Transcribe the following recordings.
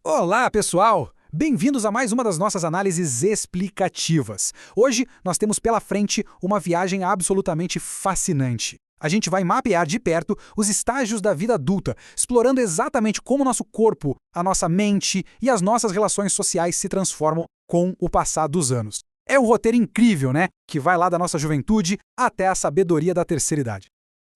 Olá, pessoal! Bem-vindos a mais uma das nossas análises explicativas. Hoje nós temos pela frente uma viagem absolutamente fascinante. A gente vai mapear de perto os estágios da vida adulta, explorando exatamente como o nosso corpo, a nossa mente e as nossas relações sociais se transformam com o passar dos anos. É um roteiro incrível, né? Que vai lá da nossa juventude até a sabedoria da terceira idade.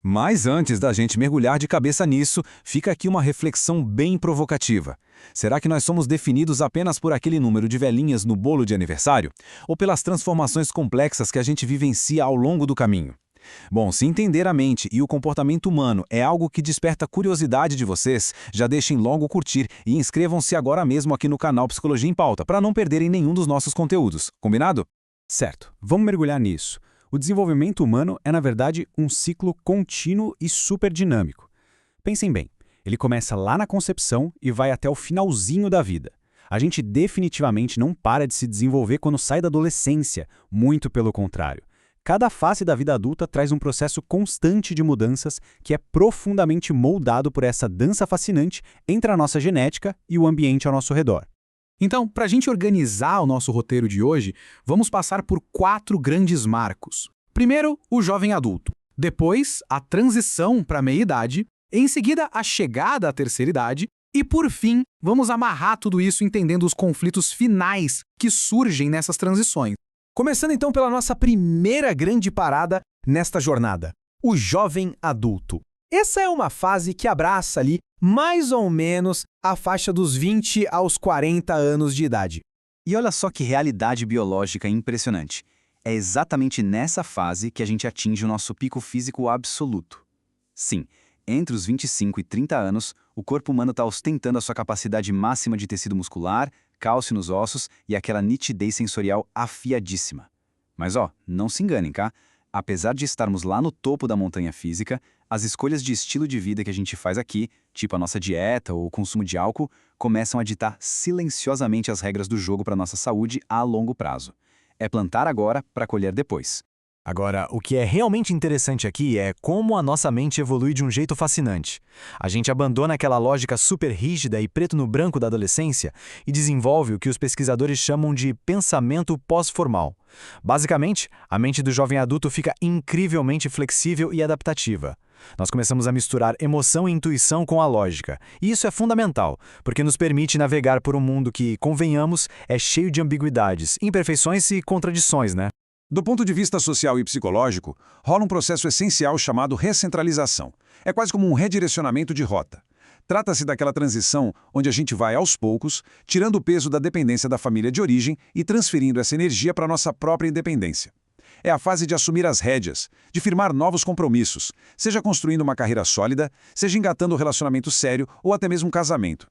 Mas antes da gente mergulhar de cabeça nisso, fica aqui uma reflexão bem provocativa. Será que nós somos definidos apenas por aquele número de velhinhas no bolo de aniversário? Ou pelas transformações complexas que a gente vivencia ao longo do caminho? Bom, se entender a mente e o comportamento humano é algo que desperta curiosidade de vocês, já deixem logo curtir e inscrevam-se agora mesmo aqui no canal Psicologia em Pauta, para não perderem nenhum dos nossos conteúdos. Combinado? Certo, vamos mergulhar nisso. O desenvolvimento humano é, na verdade, um ciclo contínuo e super dinâmico. Pensem bem, ele começa lá na concepção e vai até o finalzinho da vida. A gente definitivamente não para de se desenvolver quando sai da adolescência, muito pelo contrário. Cada fase da vida adulta traz um processo constante de mudanças que é profundamente moldado por essa dança fascinante entre a nossa genética e o ambiente ao nosso redor. Então, para a gente organizar o nosso roteiro de hoje, vamos passar por 4 grandes marcos. Primeiro, o jovem adulto. Depois, a transição para a meia-idade. Em seguida, a chegada à terceira idade. E, por fim, vamos amarrar tudo isso entendendo os conflitos finais que surgem nessas transições. Começando então pela nossa primeira grande parada nesta jornada, o jovem adulto. Essa é uma fase que abraça ali mais ou menos a faixa dos 20 aos 40 anos de idade. E olha só que realidade biológica impressionante. É exatamente nessa fase que a gente atinge o nosso pico físico absoluto. Sim, entre os 25 e 30 anos, o corpo humano está ostentando a sua capacidade máxima de tecido muscular, cálcio nos ossos e aquela nitidez sensorial afiadíssima. Mas não se enganem, tá? Apesar de estarmos lá no topo da montanha física, as escolhas de estilo de vida que a gente faz aqui, tipo a nossa dieta ou o consumo de álcool, começam a ditar silenciosamente as regras do jogo para nossa saúde a longo prazo. É plantar agora para colher depois. Agora, o que é realmente interessante aqui é como a nossa mente evolui de um jeito fascinante. A gente abandona aquela lógica super rígida e preto no branco da adolescência e desenvolve o que os pesquisadores chamam de pensamento pós-formal. Basicamente, a mente do jovem adulto fica incrivelmente flexível e adaptativa. Nós começamos a misturar emoção e intuição com a lógica. E isso é fundamental, porque nos permite navegar por um mundo que, convenhamos, é cheio de ambiguidades, imperfeições e contradições, né? Do ponto de vista social e psicológico, rola um processo essencial chamado recentralização. É quase como um redirecionamento de rota. Trata-se daquela transição onde a gente vai, aos poucos, tirando o peso da dependência da família de origem e transferindo essa energia para a nossa própria independência. É a fase de assumir as rédeas, de firmar novos compromissos, seja construindo uma carreira sólida, seja engatando um relacionamento sério ou até mesmo um casamento.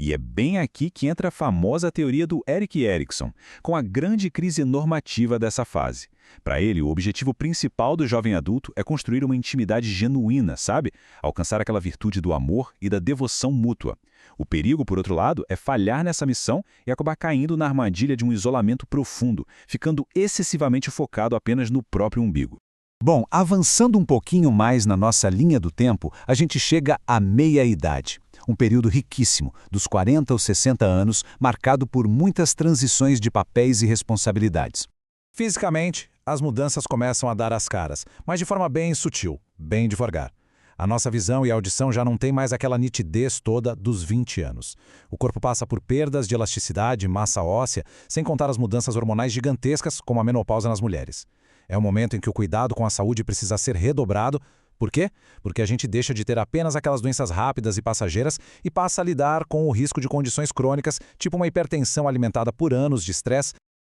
E é bem aqui que entra a famosa teoria do Erik Erikson, com a grande crise normativa dessa fase. Para ele, o objetivo principal do jovem adulto é construir uma intimidade genuína, sabe? Alcançar aquela virtude do amor e da devoção mútua. O perigo, por outro lado, é falhar nessa missão e acabar caindo na armadilha de um isolamento profundo, ficando excessivamente focado apenas no próprio umbigo. Bom, avançando um pouquinho mais na nossa linha do tempo, a gente chega à meia-idade. Um período riquíssimo, dos 40 aos 60 anos, marcado por muitas transições de papéis e responsabilidades. Fisicamente, as mudanças começam a dar as caras, mas de forma bem sutil, bem devagar. A nossa visão e audição já não tem mais aquela nitidez toda dos 20 anos. O corpo passa por perdas de elasticidade e massa óssea, sem contar as mudanças hormonais gigantescas, como a menopausa nas mulheres. É um momento em que o cuidado com a saúde precisa ser redobrado. Por quê? Porque a gente deixa de ter apenas aquelas doenças rápidas e passageiras e passa a lidar com o risco de condições crônicas, tipo uma hipertensão alimentada por anos de estresse.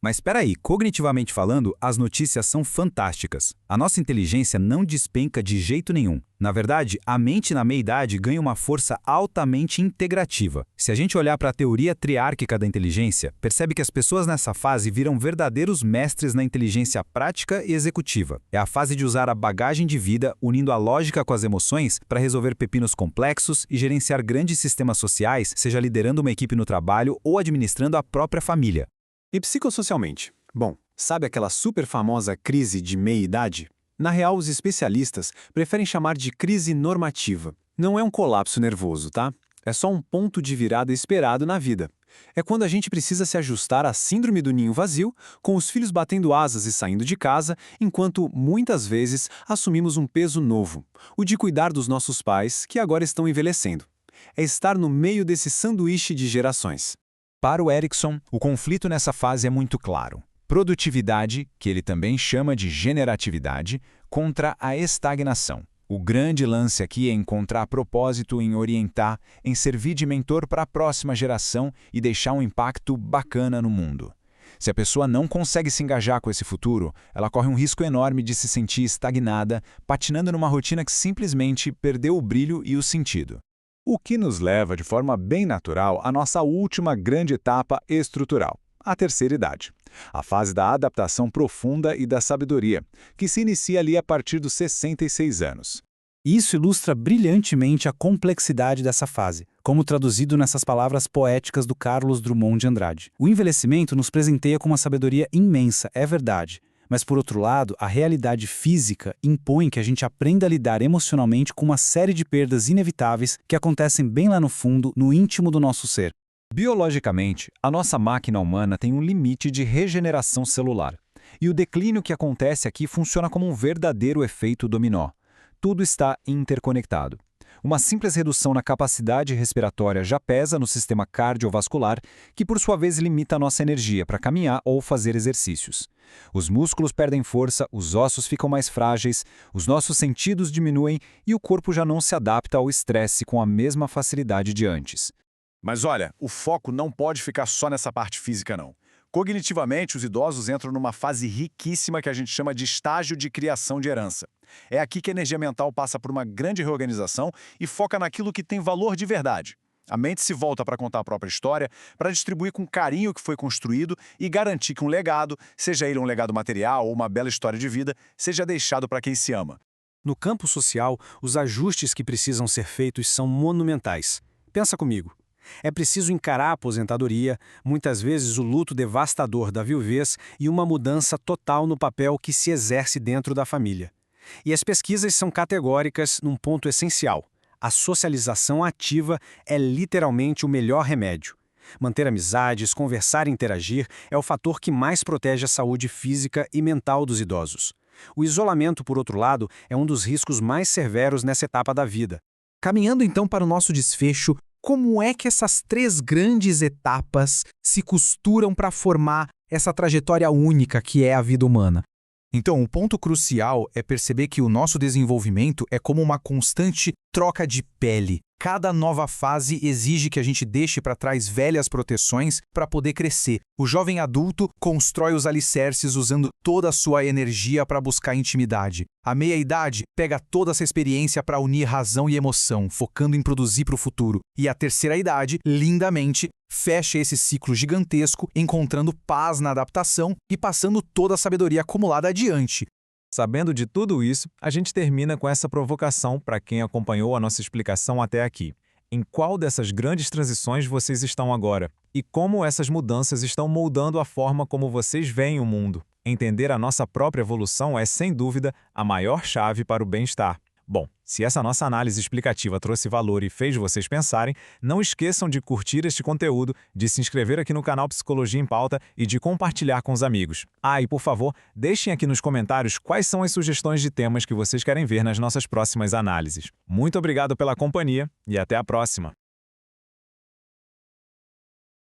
Mas espera aí, cognitivamente falando, as notícias são fantásticas. A nossa inteligência não despenca de jeito nenhum. Na verdade, a mente na meia-idade ganha uma força altamente integrativa. Se a gente olhar para a teoria triárquica da inteligência, percebe que as pessoas nessa fase viram verdadeiros mestres na inteligência prática e executiva. É a fase de usar a bagagem de vida, unindo a lógica com as emoções, para resolver pepinos complexos e gerenciar grandes sistemas sociais, seja liderando uma equipe no trabalho ou administrando a própria família. E psicossocialmente? Bom, sabe aquela super famosa crise de meia-idade? Na real, os especialistas preferem chamar de crise normativa. Não é um colapso nervoso, tá? É só um ponto de virada esperado na vida. É quando a gente precisa se ajustar à síndrome do ninho vazio, com os filhos batendo asas e saindo de casa, enquanto, muitas vezes, assumimos um peso novo, o de cuidar dos nossos pais, que agora estão envelhecendo. É estar no meio desse sanduíche de gerações. Para o Erikson, o conflito nessa fase é muito claro. Produtividade, que ele também chama de generatividade, contra a estagnação. O grande lance aqui é encontrar propósito em orientar, em servir de mentor para a próxima geração e deixar um impacto bacana no mundo. Se a pessoa não consegue se engajar com esse futuro, ela corre um risco enorme de se sentir estagnada, patinando numa rotina que simplesmente perdeu o brilho e o sentido. O que nos leva, de forma bem natural, à nossa última grande etapa estrutural, a terceira idade. A fase da adaptação profunda e da sabedoria, que se inicia ali a partir dos 66 anos. Isso ilustra brilhantemente a complexidade dessa fase, como traduzido nessas palavras poéticas do Carlos Drummond de Andrade. O envelhecimento nos presenteia com uma sabedoria imensa, é verdade. Mas, por outro lado, a realidade física impõe que a gente aprenda a lidar emocionalmente com uma série de perdas inevitáveis que acontecem bem lá no fundo, no íntimo do nosso ser. Biologicamente, a nossa máquina humana tem um limite de regeneração celular. E o declínio que acontece aqui funciona como um verdadeiro efeito dominó. Tudo está interconectado. Uma simples redução na capacidade respiratória já pesa no sistema cardiovascular, que por sua vez limita a nossa energia para caminhar ou fazer exercícios. Os músculos perdem força, os ossos ficam mais frágeis, os nossos sentidos diminuem e o corpo já não se adapta ao estresse com a mesma facilidade de antes. Mas olha, o foco não pode ficar só nessa parte física, não. Cognitivamente, os idosos entram numa fase riquíssima que a gente chama de estágio de criação de herança. É aqui que a energia mental passa por uma grande reorganização e foca naquilo que tem valor de verdade. A mente se volta para contar a própria história, para distribuir com carinho o que foi construído e garantir que um legado, seja ele um legado material ou uma bela história de vida, seja deixado para quem se ama. No campo social, os ajustes que precisam ser feitos são monumentais. Pensa comigo. É preciso encarar a aposentadoria, muitas vezes o luto devastador da viuvez e uma mudança total no papel que se exerce dentro da família. E as pesquisas são categóricas num ponto essencial. A socialização ativa é literalmente o melhor remédio. Manter amizades, conversar e interagir é o fator que mais protege a saúde física e mental dos idosos. O isolamento, por outro lado, é um dos riscos mais severos nessa etapa da vida. Caminhando então para o nosso desfecho, como é que essas três grandes etapas se costuram para formar essa trajetória única que é a vida humana? Então, o ponto crucial é perceber que o nosso desenvolvimento é como uma constante troca de pele. Cada nova fase exige que a gente deixe para trás velhas proteções para poder crescer. O jovem adulto constrói os alicerces usando toda a sua energia para buscar intimidade. A meia-idade pega toda essa experiência para unir razão e emoção, focando em produzir para o futuro. E a terceira idade, lindamente, fecha esse ciclo gigantesco, encontrando paz na adaptação e passando toda a sabedoria acumulada adiante. Sabendo de tudo isso, a gente termina com essa provocação para quem acompanhou a nossa explicação até aqui. Em qual dessas grandes transições vocês estão agora? E como essas mudanças estão moldando a forma como vocês veem o mundo? Entender a nossa própria evolução é, sem dúvida, a maior chave para o bem-estar. Bom, se essa nossa análise explicativa trouxe valor e fez vocês pensarem, não esqueçam de curtir este conteúdo, de se inscrever aqui no canal Psicologia em Pauta e de compartilhar com os amigos. E por favor, deixem aqui nos comentários quais são as sugestões de temas que vocês querem ver nas nossas próximas análises. Muito obrigado pela companhia e até a próxima!